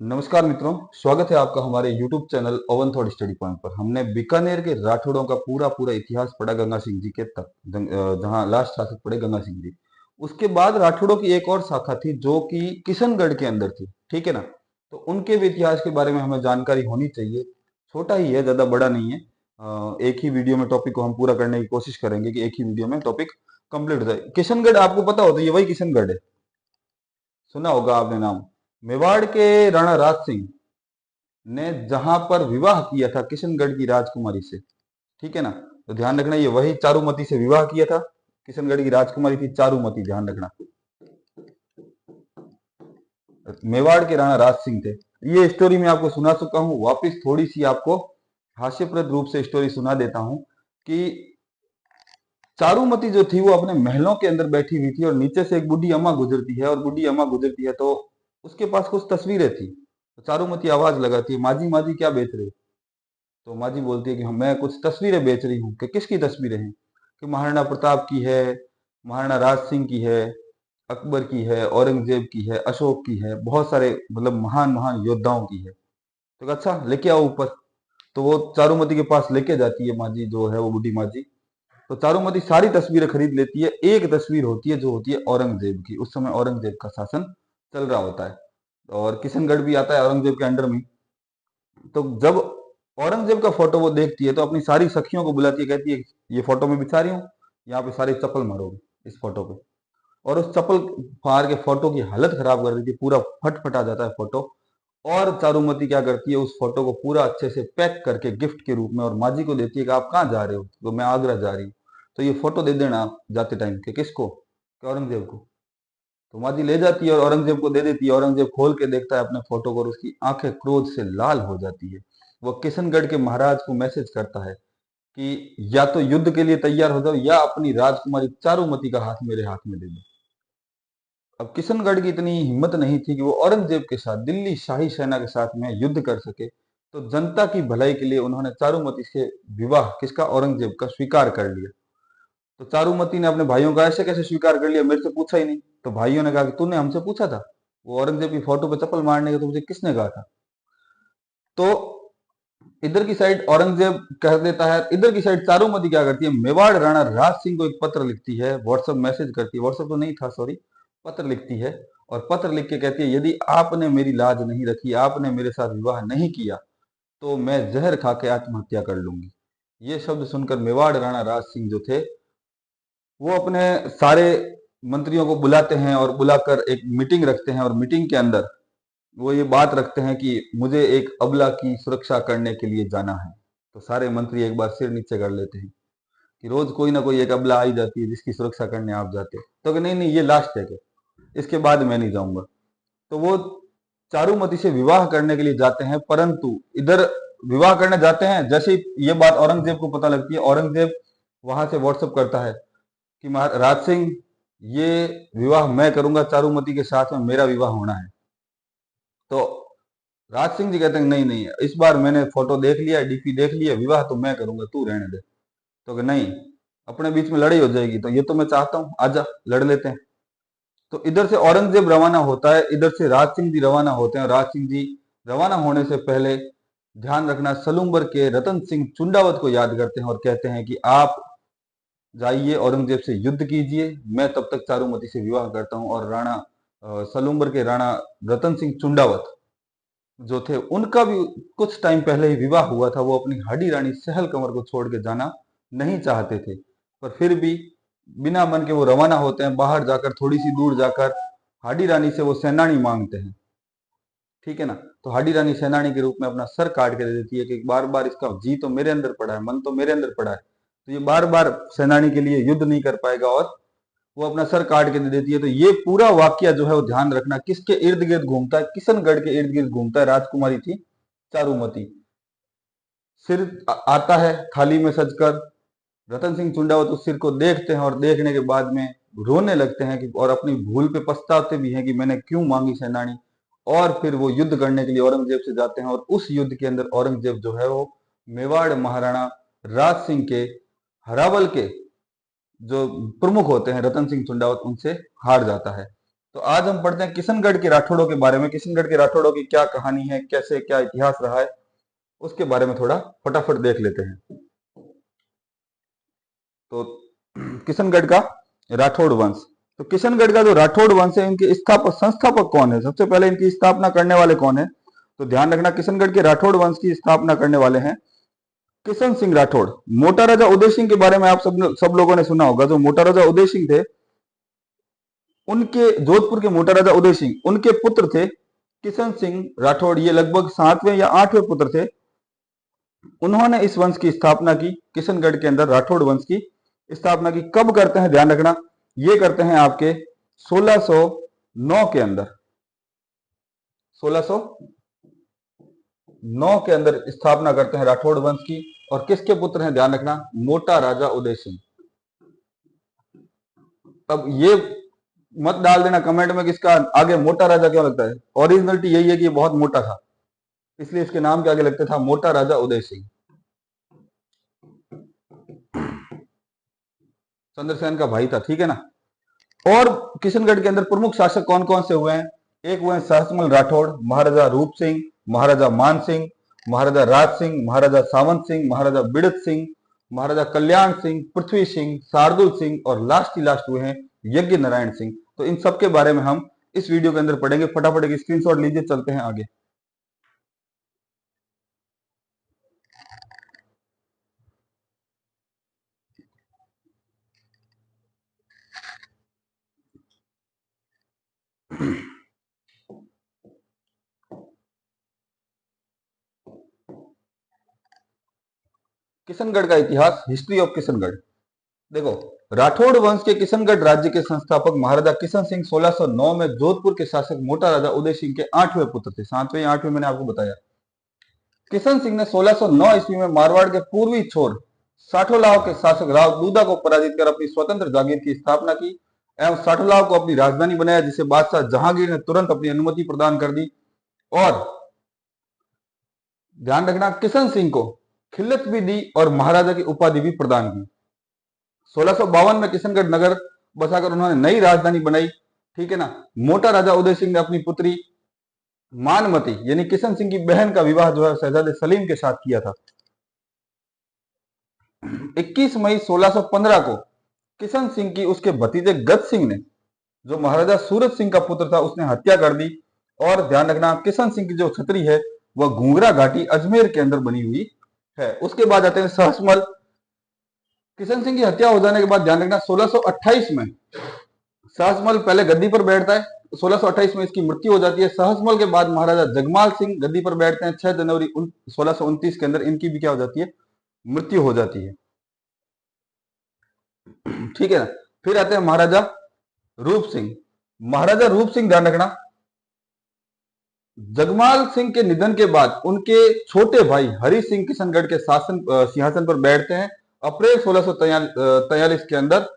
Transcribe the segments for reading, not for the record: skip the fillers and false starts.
नमस्कार मित्रों, स्वागत है आपका हमारे YouTube channel oven thought study point पर। हमने बीकानेर के राठौड़ों का पूरा पूरा इतिहास पढ़ा गंगा सिंह जी के तक, जहां लास्ट शासक पड़े गंगा सिंह जी। उसके बाद राठौड़ों की एक और शाखा थी जो कि किशनगढ़ के अंदर थी, ठीक है ना। तो उनके भी इतिहास के बारे में हमें जानकारी होनी चाहिए। छोटा ही है, ज्यादा बड़ा नहीं है। एक ही वीडियो में टॉपिक को हम पूरा करने की कोशिश करेंगे कि एक ही वीडियो में टॉपिक कंप्लीट हो जाए। किशनगढ़ आपको पता होता है, ये वही किशनगढ़ है, सुना होगा आपने नाम। मेवाड़ के राणा राज सिंह ने जहां पर विवाह किया था किशनगढ़ की राजकुमारी से, ठीक है ना। तो ध्यान रखना, ये वही चारुमती से विवाह किया था। किशनगढ़ की राजकुमारी थी चारुमती, ध्यान रखना। मेवाड़ के राणा राज सिंह थे। ये स्टोरी मैं आपको सुना चुका हूं, वापिस थोड़ी सी आपको हास्यप्रद रूप से स्टोरी सुना देता हूं कि चारुमती जो थी वो अपने महलों के अंदर बैठी हुई थी और नीचे से एक बूढ़ी अम्मा गुजरती है, और बूढ़ी अम्मा गुजरती है तो उसके पास कुछ तस्वीरें थी। तो चारुमती आवाज लगाती है, माजी माजी क्या बेच रहे हो। तो माँ जी बोलती है कि मैं कुछ तस्वीरें बेच रही हूँ। कि किसकी तस्वीरें हैं? कि महाराणा प्रताप की है, महाराणा राज सिंह की है, अकबर की है, औरंगजेब की है, अशोक की है, बहुत सारे मतलब महान महान योद्धाओं की है। तो कहा, अच्छा लेके आओ ऊपर। तो वो चारुमती के पास लेके जाती है माँ जी, जो है वो बूढ़ी माँ जी। तो चारुमती सारी तस्वीरें खरीद लेती है। एक तस्वीर होती है जो होती है औरंगजेब की। उस समय औरंगजेब का शासन चल रहा होता है और किशनगढ़ भी आता है औरंगजेब के अंडर में। तो जब औरंगजेब का फोटो वो देखती है तो अपनी सारी सखियों को बुलाती है, कहती है ये फोटो मैं बिछा रही हूँ, यहाँ पे सारी चप्पल मारोगे इस फोटो पे। और उस चप्पल फाड़ के फोटो की हालत खराब कर देती है, पूरा फट फटा जाता है फोटो। और चारुमती क्या करती है, उस फोटो को पूरा अच्छे से पैक करके गिफ्ट के रूप में और माँ जी को देती है कि आप कहाँ जा रहे हो। तो मैं आगरा जा रही हूँ, तो ये फोटो दे देना आप जाते टाइम के। किसको? कि औरंगजेब को। तो माँ जी ले जाती है और औरंगजेब को दे देती है। औरंगजेब खोल के देखता है अपने फोटो को और उसकी आंखें क्रोध से लाल हो जाती है। वो किशनगढ़ के महाराज को मैसेज करता है कि या तो युद्ध के लिए तैयार हो जाओ या अपनी राजकुमारी चारुमती का हाथ मेरे हाथ में दे दो। अब किशनगढ़ की इतनी हिम्मत नहीं थी कि वो औरंगजेब के साथ, दिल्ली शाही सेना के साथ में युद्ध कर सके। तो जनता की भलाई के लिए उन्होंने चारुमती से विवाह, किसका? औरंगजेब का, स्वीकार कर लिया। तो चारुमती ने अपने भाइयों का ऐसे कैसे स्वीकार कर लिया, मेरे से पूछा ही नहीं। तो भाइयों ने कहा कि तूने हमसे पूछा था, वो औरंगजेब की फोटो पे चप्पल मारने का तो मुझे किसने कहा था। तो इधर की साइड औरंगजेब कह देता है, इधर की साइड चारुमती क्या करती है, मेवाड़ राणा राज सिंह को एक पत्र लिखती है, व्हाट्सएप मैसेज करती है, व्हाट्सएप तो नहीं था सॉरी, पत्र लिखती है। और पत्र लिख के कहती है, यदि आपने मेरी लाज नहीं रखी, आपने मेरे साथ विवाह नहीं किया, तो मैं जहर खा के आत्महत्या कर लूंगी। ये शब्द सुनकर मेवाड़ राणा राज सिंह जो थे वो अपने सारे मंत्रियों को बुलाते हैं और बुलाकर एक मीटिंग रखते हैं। और मीटिंग के अंदर वो ये बात रखते हैं कि मुझे एक अबला की सुरक्षा करने के लिए जाना है। तो सारे मंत्री एक बार सिर नीचे कर लेते हैं कि रोज कोई ना कोई एक अबला आई जाती है जिसकी सुरक्षा करने आप जाते हो। तो कि नहीं नहीं, ये लास्ट है, इसके बाद मैं नहीं जाऊंगा। तो वो चारुमती से विवाह करने के लिए जाते हैं, परंतु इधर विवाह करने जाते हैं, जैसे ही ये बात औरंगजेब को पता लगती है, औरंगजेब वहां से व्हाट्सअप करता है कि राज सिंह, ये विवाह मैं करूंगा चारुमती के साथ में, मेरा विवाह होना है। तो राज सिंह जी कहते हैं नहीं नहीं, इस बार मैंने फोटो देख लिया, डीपी देख लिया, विवाह तो मैं करूंगा, तू रहने दे। तो कि नहीं, अपने बीच में लड़ाई हो जाएगी, तो ये तो मैं चाहता हूं, आजा लड़ लेते हैं। तो इधर से औरंगजेब रवाना होता है, इधर से राज सिंह जी रवाना होते हैं। और राज सिंह जी रवाना होने से पहले, ध्यान रखना, सलूम्बर के रतन सिंह चुंडावत को याद करते हैं और कहते हैं कि आप जाइए औरंगजेब से युद्ध कीजिए, मैं तब तक चारुमती से विवाह करता हूँ। और राणा सलूम्बर के राणा रतन सिंह चुंडावत जो थे, उनका भी कुछ टाइम पहले ही विवाह हुआ था। वो अपनी हाडी रानी सहल कंवर को छोड़ के जाना नहीं चाहते थे, पर फिर भी बिना मन के वो रवाना होते हैं। बाहर जाकर, थोड़ी सी दूर जाकर, हाडी रानी से वो सेनानी मांगते हैं, ठीक है ना। तो हाडी रानी सेनानी के रूप में अपना सर काट के दे देती है कि बार बार इसका जी तो मेरे अंदर पड़ा है, मन तो मेरे अंदर पड़ा है, तो ये बार बार सेनानी के लिए युद्ध नहीं कर पाएगा, और वो अपना सर काट के दे देती है। तो ये पूरा वाक्य जो है वो ध्यान रखना किसके इर्द गिर्द घूमता है, किशनगढ़ के इर्द गिर्द घूमता है। राजकुमारी थी चारुमती। सिर आता है थाली में सजकर, रतन सिंह चुंडावत उस सिर को देखते हैं और देखने के बाद में रोने लगते हैं कि, और अपनी भूल पे पछताते भी हैं कि मैंने क्यों मांगी सेनानी। और फिर वो युद्ध करने के लिए औरंगजेब से जाते हैं, और उस युद्ध के अंदर औरंगजेब जो है वो मेवाड़ महाराणा राज सिंह के, हरावल के जो प्रमुख होते हैं रतन सिंह चुंडावत, उनसे हार जाता है। तो आज हम पढ़ते हैं किशनगढ़ के राठौड़ों के बारे में। किशनगढ़ के राठौड़ों की क्या कहानी है, कैसे क्या इतिहास रहा है, उसके बारे में थोड़ा फटाफट देख लेते हैं। तो किशनगढ़ का राठौड़ वंश, तो किशनगढ़ का जो राठौड़ वंश है, इनके संस्थापक कौन है, सबसे पहले इनकी स्थापना करने वाले कौन है? तो ध्यान रखना, किशनगढ़ के राठौड़ वंश की स्थापना करने वाले हैं किशन सिंह राठौड़। मोटा राजा उदय सिंह के बारे में आप सब लोगों ने सुना होगा। जो मोटा राजा उदय सिंह थे, उनके जोधपुर के मोटा राजा उदय सिंह, उनके पुत्र थे किशन सिंह राठौड़। ये लगभग 7वें या 8वें पुत्र थे। उन्होंने इस वंश की स्थापना की, किशनगढ़ के अंदर राठौड़ वंश की स्थापना की। कब करते हैं, ध्यान रखना, ये करते हैं आपके 1609 के अंदर। 1609 के अंदर स्थापना करते हैं राठौड़ वंश की। और किसके पुत्र हैं, ध्यान रखना, मोटा राजा उदय सिंह। अब ये मत डाल देना कमेंट में किसका आगे मोटा राजा क्यों लगता है। ओरिजिनलिटी यही है कि ये बहुत मोटा था, इसलिए इसके नाम के आगे लगता था मोटा राजा उदय सिंह। चंद्रसेन का भाई था, ठीक है ना। और किशनगढ़ के अंदर प्रमुख शासक कौन कौन से हुए हैं? एक हुए सहसमल राठौड़, महाराजा रूप सिंह, महाराजा मान सिंह, महाराजा राज सिंह, महाराजा सावंत सिंह, महाराजा बिड़त सिंह, महाराजा कल्याण सिंह, पृथ्वी सिंह, शार्दुल सिंह और लास्ट हुए हैं यज्ञ नारायण सिंह। तो इन सब के बारे में हम इस वीडियो के अंदर पढ़ेंगे। फटाफट एक स्क्रीनशॉट लीजिए, चलते हैं आगे। किशनगढ़ का इतिहास, हिस्ट्री ऑफ किशनगढ़। देखो, राठौड़ वंश के किशनगढ़ राज्य के संस्थापक महाराजा किशन सिंह 1609 में जोधपुर के शासक मोटा राजा उदय सिंह के 8वें पुत्र थे। 7वें या 8वें मैंने आपको बताया। किशन सिंह ने 1609 ईस्वी में मारवाड़ के पूर्वी छोर साठोलाव के शासक राव दूधा को पराजित कर अपनी स्वतंत्र जागीर की स्थापना की एवं साठोलाव को अपनी राजधानी बनाया, जिसे बादशाह जहांगीर ने तुरंत अपनी अनुमति प्रदान कर दी। और ध्यान रखना, किशन सिंह को खिल्लत भी दी और महाराजा की उपाधि भी प्रदान की। 1652 में किशनगढ़ नगर बसाकर उन्होंने नई राजधानी बनाई, ठीक है ना। मोटा राजा उदय सिंह ने अपनी पुत्री मानमती यानी किशन सिंह की बहन का विवाह जो है शहजादे सलीम के साथ किया था। 21 मई 1615 को किशन सिंह की उसके भतीजे गज सिंह ने, जो महाराजा सूरज सिंह का पुत्र था, उसने हत्या कर दी। और ध्यान रखना, किशन सिंह की जो छतरी है वह घूंगरा घाटी अजमेर के अंदर बनी हुई है। उसके बाद आते हैं सहसमल। किशन सिंह की हत्या हो जाने के बाद ध्यान रखना, 1628 में सहसमल पहले गद्दी पर बैठता है। 1628 में इसकी मृत्यु हो जाती है। सहसमल के बाद महाराजा जगमाल सिंह गद्दी पर बैठते हैं। 6 जनवरी 1629 के अंदर इनकी भी क्या हो जाती है, मृत्यु हो जाती है, ठीक है ना। फिर आते हैं महाराजा रूप सिंह। महाराजा रूप सिंह, ध्यान रखना, जगमाल सिंह के निधन के बाद उनके छोटे भाई हरि सिंह किशनगढ़ के सिंहासन पर बैठते हैं। अप्रैल 1643 के अंदर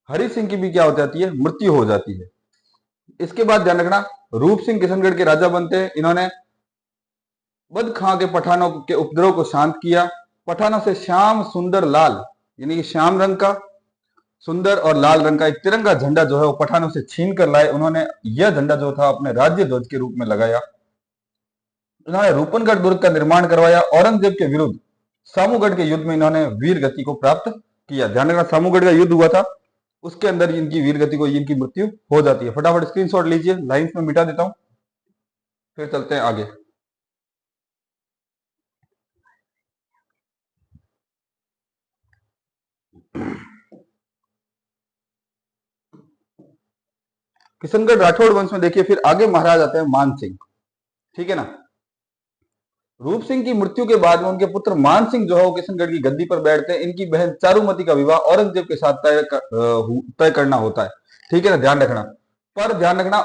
हरि सिंह की भी क्या हो जाती है, मृत्यु हो जाती है। इसके बाद ध्यान रखना, रूप सिंह किशनगढ़ के राजा बनते हैं। इन्होंने बद खां के पठानों के उपद्रव को शांत किया। पठानों से श्याम सुंदर लाल यानी कि श्याम रंग का, सुंदर और लाल रंग का एक तिरंगा झंडा जो है वो पठानों से छीन कर लाए। उन्होंने यह झंडा जो था अपने राज्य ध्वज के रूप में लगाया। उन्होंने रूपनगढ़ दुर्ग का निर्माण करवाया। औरंगजेब के विरुद्ध सामूगढ़ के युद्ध में इन्होंने वीर गति को प्राप्त किया। ध्यान रखना, सामूगढ़ का युद्ध हुआ था, उसके अंदर इनकी वीर गति को, इनकी मृत्यु हो जाती है। फटाफट स्क्रीनशॉट लीजिए, लाइंस में मिटा देता हूं, फिर चलते हैं आगे। किशनगढ़ राठौड़ वंश में देखिए, फिर आगे महाराज आते हैं मान सिंह, ठीक है ना। रूप सिंह की मृत्यु के बाद में उनके पुत्र मान सिंह जो है वो किशनगढ़ की गद्दी पर बैठते हैं। इनकी बहन चारुमती का विवाह औरंगजेब के साथ तय करना होता है, ठीक है ना, ध्यान रखना। पर ध्यान रखना,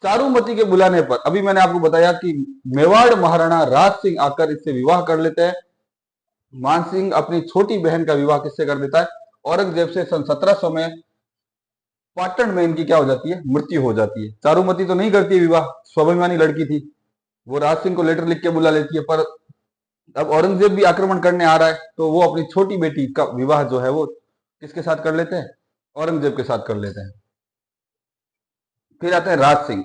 चारुमती के बुलाने पर, अभी मैंने आपको बताया कि मेवाड़ महाराणा राज सिंह आकर इससे विवाह कर लेते हैं। मान सिंह अपनी छोटी बहन का विवाह किससे कर देता है, औरंगजेब से। सन 1700 में पाटन में इनकी क्या हो जाती है, मृत्यु हो जाती है। चारुमती तो नहीं करती है विवाह, स्वाभिमानी लड़की थी, वो राज सिंह को लेटर लिख के बुला लेती है। पर अब औरंगजेब भी आक्रमण करने आ रहा है, तो वो अपनी छोटी बेटी का विवाह जो है वो किसके साथ कर लेते हैं, औरंगजेब के साथ कर लेते हैं। फिर आते हैं राज सिंह।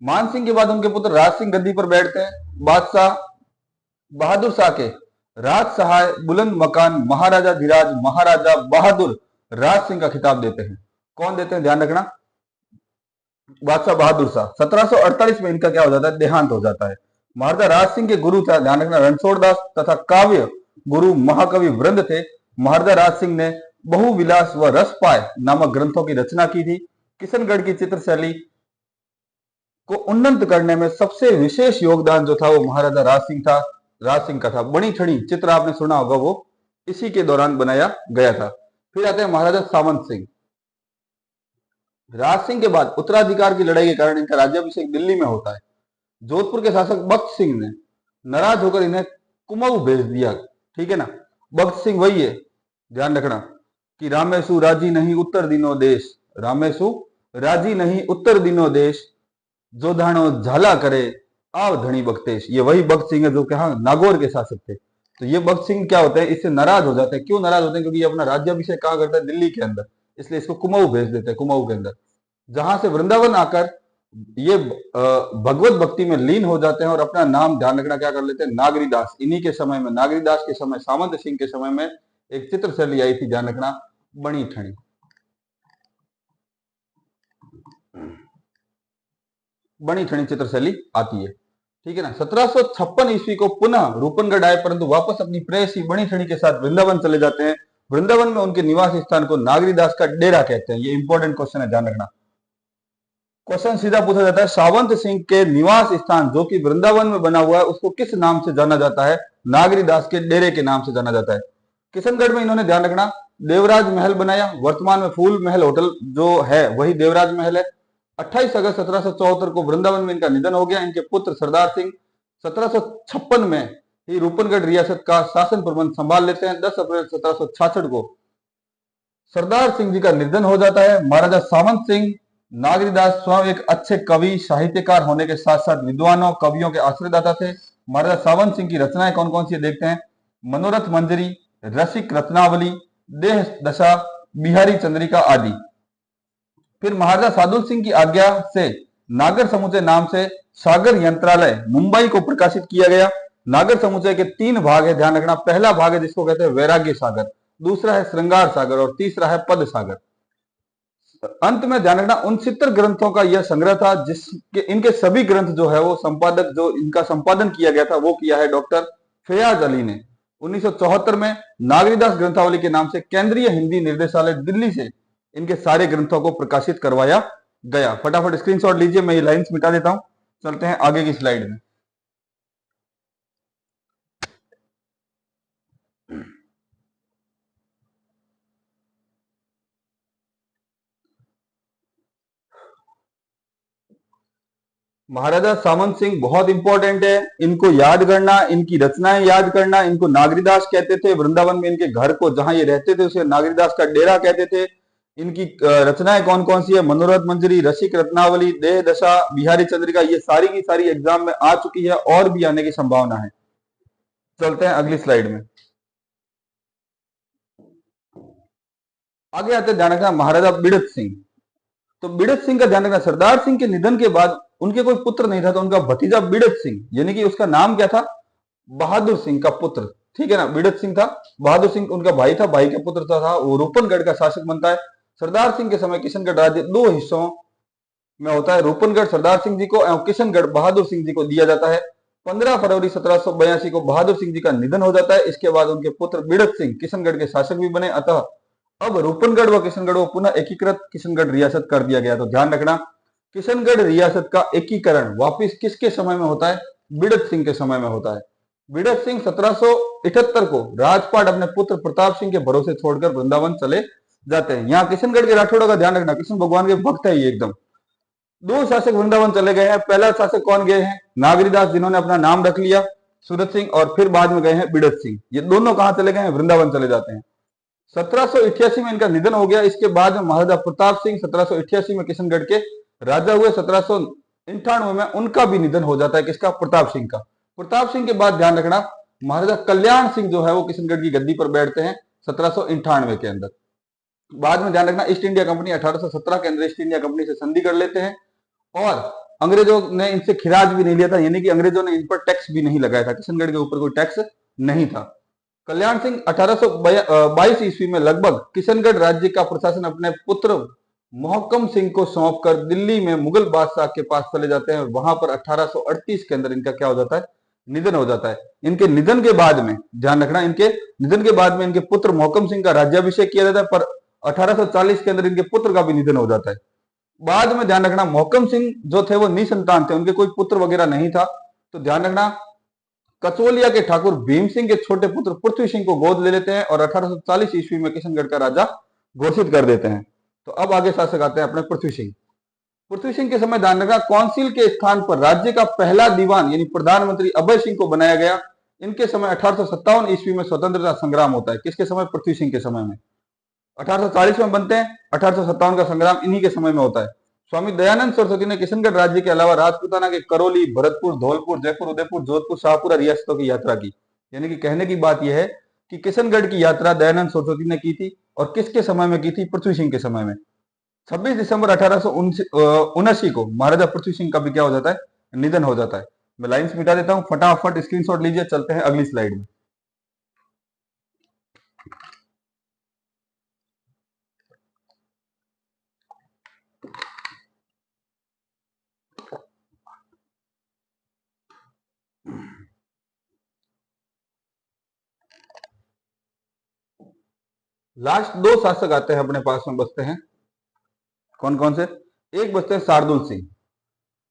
मान सिंह के बाद उनके पुत्र राज सिंह गद्दी पर बैठते हैं। बादशाह बहादुर शाह के राज सहाय बुलंद मकान महाराजा धीराज महाराजा बहादुर राज सिंह का खिताब देते हैं। कौन देते हैं, ध्यान रखना, बादशाह बहादुर शाह। 1748 में इनका क्या हो जाता है, देहांत हो जाता है। महाराजा राज सिंह के गुरु था, ध्यान रखना, रणछोड़ दास तथा काव्य गुरु महाकवि वृंद थे। महाराजा राज सिंह ने बहुविलास व रसपाय नामक ग्रंथों की रचना की थी। किशनगढ़ की चित्र शैली को उन्नत करने में सबसे विशेष योगदान जो था वो महाराजा राज सिंह का था। बड़ी छड़ी चित्र आपने सुना होगा, वो इसी के दौरान बनाया गया था। फिर आते हैं महाराजा सावंत सिंह। राज सिंह के बाद उत्तराधिकार की लड़ाई के कारण इनका राज्याभिषेक दिल्ली में होता है। जोधपुर के शासक बख्त सिंह ने नाराज होकर इन्हें कुमाऊं भेज दिया। ठीक है ना, बख्त सिंह वही है, ध्यान रखना, कि रामेशु राजी नहीं उत्तर दिनो देश, रामेशु राजी नहीं उत्तर दिनो देश, जो धानो झाला करे आव धनी बख्तेश। ये वही बख्त सिंह है जो कि नागौर के शासक थे। तो ये बख्त सिंह क्या होते हैं, इससे नाराज हो जाते हैं। क्यों नाराज होते हैं, क्योंकि ये अपना राज्याभिषेक कहाँ करता है, दिल्ली के अंदर, इसलिए इसको कुमाऊं भेज देते हैं, कुमाऊं के अंदर, जहां से वृंदावन आकर ये भगवत भक्ति में लीन हो जाते हैं और अपना नाम, ध्यान रखना, क्या कर लेते हैं, नागरीदास। इन्हीं के समय में, नागरीदास के समय, सामंत सिंह के समय में एक चित्र शैली आई थी, ध्यान रखना, बनी ठणी। बनी ठणी चित्र शैली आती है। ठीक है ना। 1756 ईस्वी को पुनः रूपनगढ़ आए, परंतु वापस अपनी प्रेयसी बनी ठणी के साथ वृंदावन चले जाते हैं। वृंदावन में उनके निवास स्थान को नागरीदास का डेरा कहते हैं। ये इंपॉर्टेंट क्वेश्चन है, ध्यान रखना। क्वेश्चन सीधा पूछा जाता है, सावंत सिंह के निवास स्थान जो कि वृंदावन में बना हुआ है उसको किस नाम से जाना जाता है, नागरीदास के डेरे के नाम से जाना जाता है। किशनगढ़ में इन्होंने, ध्यान रखना, देवराज महल बनाया। वर्तमान में फूल महल होटल जो है वही देवराज महल है। 28 अगस्त 1774 को वृंदावन में इनका निधन हो गया। इनके पुत्र सरदार सिंह 1756 में ही रूपनगढ़ रियासत का शासन प्रबंध संभाल लेते हैं। 10 अप्रैल 1766 को सरदार सिंह जी का निधन हो जाता है। महाराजा सावंत सिंह नागरीदास स्वयं एक अच्छे कवि साहित्यकार होने के साथ साथ विद्वानों कवियों के आश्रयदाता थे। महाराजा सावंत सिंह की रचनाएं कौन कौन सी देखते हैं, मनोरथ मंजरी, रसिक रत्नावली, देह दशा, बिहारी चंद्रिका आदि। फिर महाराजा सादुल सिंह की आज्ञा से नागर समुच्चय नाम से सागर यंत्रालय मुंबई को प्रकाशित किया गया। नागर समुच्चय के 3 भाग है, ध्यान रखना। पहला भाग है जिसको कहते हैं वैराग्य सागर, दूसरा है श्रृंगार सागर और तीसरा है पद सागर। अंत में ध्यान रखना, 69 ग्रंथों का यह संग्रह था, जिसके इनके सभी ग्रंथ जो है वो संपादक, जो इनका संपादन किया गया था वो किया है डॉक्टर फयाज अली ने। 1974 में नागरीदास ग्रंथावली के नाम से केंद्रीय हिंदी निर्देशालय दिल्ली से इनके सारे ग्रंथों को प्रकाशित करवाया गया। फटाफट स्क्रीनशॉट लीजिए, मैं ये लाइंस मिटा देता हूं। चलते हैं आगे की स्लाइड में। महाराजा सामंत सिंह बहुत इंपॉर्टेंट है, इनको याद करना, इनकी रचनाएं याद करना। इनको नागरीदास कहते थे। वृंदावन में इनके घर को जहां ये रहते थे उसे नागरीदास का डेरा कहते थे। इनकी रचनाएं कौन कौन सी है, मनोरथ मंजरी, रसिक रत्नावली, देह दशा, बिहारी चंद्रिका, ये सारी की सारी एग्जाम में आ चुकी है और भी आने की संभावना है। चलते हैं अगली स्लाइड में। आगे आते ध्यान रखना, महाराजा बिड़त सिंह। तो बिड़त सिंह का ध्यान रखना, सरदार सिंह के निधन के बाद उनके कोई पुत्र नहीं था, तो उनका भतीजा बिड़त सिंह, यानी कि उसका नाम क्या था, बहादुर सिंह का पुत्र। ठीक है ना, बिड़त सिंह था, बहादुर सिंह उनका भाई था, भाई के पुत्र था, वो रूपनगढ़ का शासक बनता है। सरदार सिंह के समय किशनगढ़ राज्य 2 हिस्सों में होता है। रूपनगढ़ सरदार सिंह जी को एवं किशनगढ़ बहादुर सिंह जी को दिया जाता है। 15 फरवरी 1782 को बहादुर सिंह जी का निधन हो जाता है। इसके बाद उनके पुत्र बिड़त सिंह किशनगढ़ के शासक भी बने। अतः अब रूपनगढ़ व किशनगढ़ को पुनः एकीकृत किशनगढ़ रियासत कर दिया गया। तो ध्यान रखना, किशनगढ़ रियासत का एकीकरण वापिस किसके समय में होता है, बिड़त सिंह के समय में होता है। बिड़त सिंह 1778 को राजपाट अपने पुत्र प्रताप सिंह के भरोसे छोड़कर वृंदावन चले जाते हैं। यहाँ किशनगढ़ के राठौड़ों का ध्यान रखना, कृष्ण भगवान के भक्त है ये एकदम। 2 शासक वृंदावन चले गए हैं। पहला शासक कौन गए हैं, नागरीदास, जिन्होंने अपना नाम रख लिया सूरत सिंह, और फिर बाद में गए हैं बिड़त सिंह। ये दोनों कहां चले गए हैं, वृंदावन चले जाते हैं। 1788 में इनका निधन हो गया। इसके बाद में महाराजा प्रताप सिंह 1788 में किशनगढ़ के राजा हुए। 1798 में उनका भी निधन हो जाता है, किसका, प्रताप सिंह का। प्रताप सिंह के बाद ध्यान रखना, महाराजा कल्याण सिंह जो है वो किशनगढ़ की गद्दी पर बैठते हैं 1798 के अंदर। बाद में ध्यान रखना, ईस्ट इंडिया कंपनी 1817 के अंदर ईस्ट इंडिया कंपनी से संधि कर लेते हैं और अंग्रेजों ने इनसे खिराज भी नहीं लिया था, यानी कि अंग्रेजों ने इन पर टैक्स भी नहीं लगाया था, किशनगढ़ के ऊपर कोई टैक्स नहीं था। कल्याण सिंह 1822 ईस्वी में लगभग किशनगढ़ राज्य का प्रशासन अपने पुत्र मोहकम सिंह को सौंपकर दिल्ली में मुगल बादशाह के पास चले जाते हैं। वहां पर 1838 के अंदर इनका क्या हो जाता है, निधन हो जाता है। इनके निधन के बाद में ध्यान रखना, इनके निधन के बाद में इनके पुत्र मोहकम सिंह का राज्याभिषेक किया जाता है, पर 1840 के अंदर इनके पुत्र का भी निधन हो जाता है। बाद में ध्यान रखना, मोहकम सिंह जो थे वो निसंतान थे, उनके कोई पुत्र वगैरह नहीं था। तो ध्यान रखना, कचोलिया के ठाकुर भीम सिंह के छोटे पुत्र पृथ्वी सिंह को गोद ले लेते हैं और 1840 ईस्वी में किशनगढ़ का राजा घोषित कर देते हैं। तो अब आगे शासक आते हैं अपने पृथ्वी सिंह। पृथ्वी सिंह के समय ध्यान रखना, काउंसिल के स्थान पर राज्य का पहला दीवान यानी प्रधानमंत्री अभय सिंह को बनाया गया। इनके समय 1857 ईस्वी में स्वतंत्रता संग्राम होता है। किसके समय? पृथ्वी सिंह के समय में। 1840 में बनते हैं, 1857 का संग्राम इन्हीं के समय में होता है। स्वामी दयानंद सरस्वती ने किशनगढ़ राज्य के अलावा राजपूताना के करौली, भरतपुर, धौलपुर, जयपुर, उदयपुर, जोधपुर, शाहपुरा रियासतों की यात्रा की। यानी कि कहने की बात यह है कि किशनगढ़ की यात्रा दयानंद सरस्वती ने की थी और किसके समय में की थी? पृथ्वी सिंह के समय में। 26 दिसंबर 1879 को महाराजा पृथ्वी सिंह का भी क्या हो जाता है? निधन हो जाता है। मैं लाइंस मिटा देता हूं, फटाफट स्क्रीनशॉट लीजिए, चलते हैं अगली स्लाइड में। लास्ट दो शासक आते हैं अपने पास में, बचते हैं कौन कौन से? एक बचते हैं शार्दुल सिंह।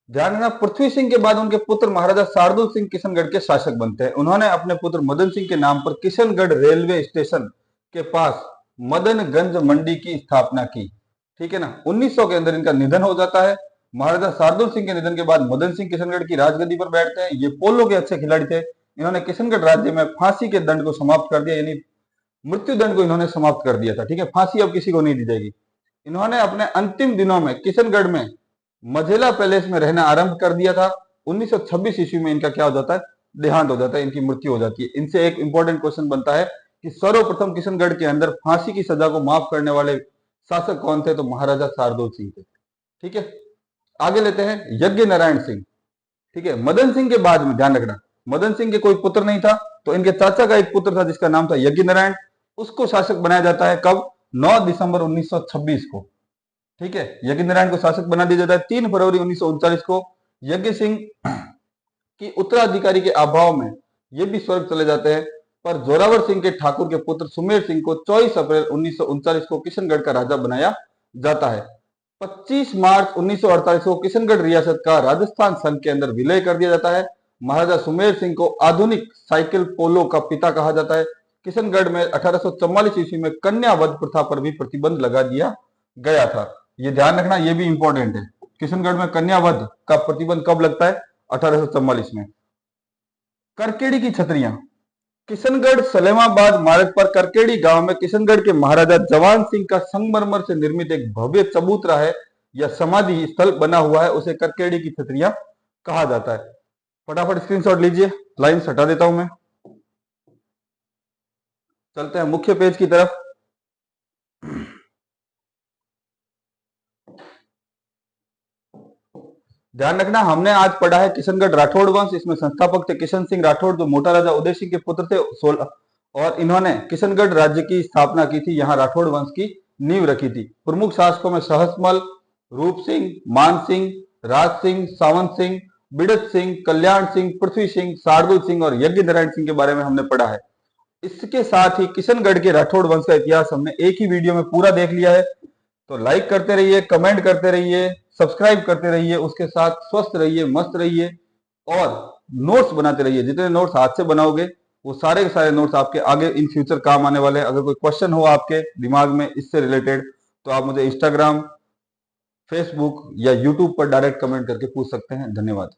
ध्यान रखना, पृथ्वी सिंह के बाद उनके पुत्र महाराजा शार्दुल सिंह किशनगढ़ के शासक बनते हैं। उन्होंने अपने पुत्र मदन सिंह के नाम पर किशनगढ़ रेलवे स्टेशन के पास मदनगंज मंडी की स्थापना की। ठीक है ना। 1900 के अंदर इनका निधन हो जाता है। महाराजा शार्दुल सिंह के निधन के बाद मदन सिंह किशनगढ़ की राजगद्दी पर बैठते हैं। ये पोलो के अच्छे खिलाड़ी थे। इन्होंने किशनगढ़ राज्य में फांसी के दंड को समाप्त कर दिया, यानी मृत्यु दंड को इन्होंने समाप्त कर दिया था। ठीक है, फांसी अब किसी को नहीं दी जाएगी। इन्होंने अपने अंतिम दिनों में किशनगढ़ में मझेला पैलेस में रहना आरंभ कर दिया था। 1926 ईस्वी में इनका क्या हो जाता है? देहांत हो जाता है, इनकी मृत्यु हो जाती है। इनसे एक इंपॉर्टेंट क्वेश्चन बनता है कि सर्वप्रथम किशनगढ़ के अंदर फांसी की सजा को माफ करने वाले शासक कौन थे? तो महाराजा शार्दुल सिंह थे। ठीक है, आगे लेते हैं यज्ञ नारायण सिंह। ठीक है, मदन सिंह के बाद में ध्यान रखना, मदन सिंह के कोई पुत्र नहीं था, तो इनके चाचा का एक पुत्र था जिसका नाम था यज्ञ नारायण। उसको शासक बनाया जाता है कब? 9 दिसंबर 1926 को। ठीक है, यज्ञ नारायण को शासक बना दिया जाता है। 3 फरवरी 1939 को यज्ञ सिंह की उत्तराधिकारी के अभाव में ये भी स्वर्ग चले जाते हैं, पर जोरावर सिंह के ठाकुर के पुत्र सुमेर सिंह को 24 अप्रैल 1939 को किशनगढ़ का राजा बनाया जाता है। 25 मार्च 1948 को किशनगढ़ रियासत का राजस्थान संघ के अंदर विलय कर दिया जाता है। महाराजा सुमेर सिंह को आधुनिक साइकिल पोलो का पिता कहा जाता है। किशनगढ़ में 1844 ईस्वी में कन्या वध प्रथा पर भी प्रतिबंध लगा दिया गया था। ये ध्यान रखना, ये भी इंपॉर्टेंट है। किशनगढ़ में कन्या वध का प्रतिबंध कब लगता है? 1844 में। करकेड़ी की छतरियां। किशनगढ़ सलेमाबाद मार्ग पर करकेड़ी गांव में किशनगढ़ के महाराजा जवान सिंह का संगमरमर से निर्मित एक भव्य चबूतरा है या समाधि स्थल बना हुआ है, उसे करकेड़ी की छतरियां कहा जाता है। फटाफट स्क्रीनशॉट लीजिए, लाइन हटा देता हूं मैं। चलते हैं मुख्य पेज की तरफ। ध्यान रखना, हमने आज पढ़ा है किशनगढ़ राठौड़ वंश। इसमें संस्थापक थे किशन सिंह राठौड़, जो मोटा राजा उदय सिंह के पुत्र थे 16, और इन्होंने किशनगढ़ राज्य की स्थापना की थी। यहाँ राठौड़ वंश की नींव रखी थी। प्रमुख शासकों में सहसमल, रूप सिंह, मान सिंह, राज सिंह, सावंत सिंह, बिड़त सिंह, कल्याण सिंह, पृथ्वी सिंह, शार्दुल सिंह और यज्ञ नारायण सिंह के बारे में हमने पढ़ा है। इसके साथ ही किशनगढ़ के राठौड़ वंश का इतिहास हमने एक ही वीडियो में पूरा देख लिया है। तो लाइक करते रहिए, कमेंट करते रहिए, सब्सक्राइब करते रहिए, उसके साथ स्वस्थ रहिए, मस्त रहिए और नोट्स बनाते रहिए। जितने नोट्स हाथ से बनाओगे वो सारे के सारे नोट्स आपके आगे इन फ्यूचर काम आने वाले हैं। अगर कोई क्वेश्चन हो आपके दिमाग में इससे रिलेटेड, तो आप मुझे इंस्टाग्राम, फेसबुक या यूट्यूब पर डायरेक्ट कमेंट करके पूछ सकते हैं। धन्यवाद।